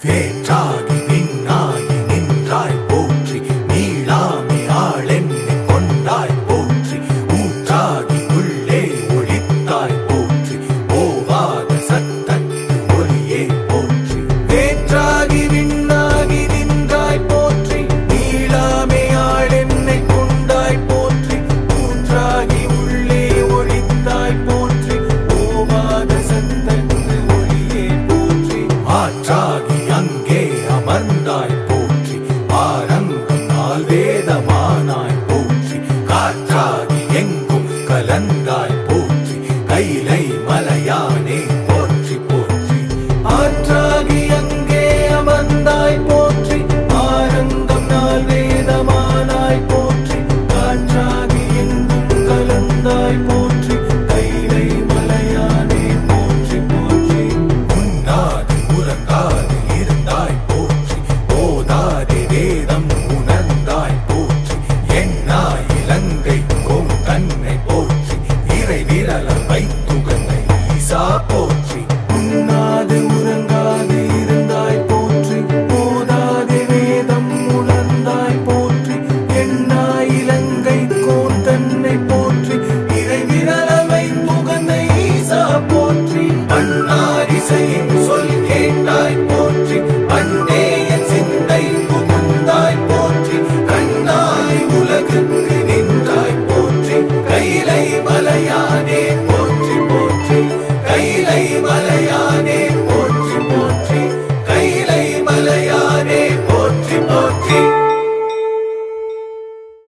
வேற்றாகி விண்ணாகி நின்றாய் போற்றி, நீளாமே ஆளென்னை கொண்டாய் போற்றி, ஊற்றாகி உள்ளே ஒளித்தாய் போற்றி, ஓவாத சத்தத்து ஒளியே போற்றி. வேற்றாகி விண்ணாகி நின்றாய் போற்றி, நீளாமே ஆளென்னை கொண்டாய் போற்றி, ஊற்றாகி உள்ளே ஒளித்தாய் போற்றி, ஓவாத சத்தத்து ஒளியே போற்றி. ஆற்றாகி அங்கே அமர்ந்தாய் போற்றி, ஆரங்கம் நால் வேதமானாய் போற்றி, காற்றாகி எங்கும் கலந்தாய் போற்றி, கைலை மலையானே போற்றி போற்றி. ஆற்றாகி அங்கே அமர்ந்தாய் போற்றி, ஆரங்கம் நால் வேதமானாய் போற்றி, காற்றாகி எங்கும் கலந்தாய் போற்றி, கைலை மலையானே போற்றி போற்றி. உண்ணாது உறங்காது இருந்தாய் போற்றி, ஓதாதே வேதம் உணர்ந்தாய் போற்றி, எண்ணாய் இலங்கை கோம் தன்னை போற்றி, இறை விரல வைத்துகனை ஈசா போற்றி.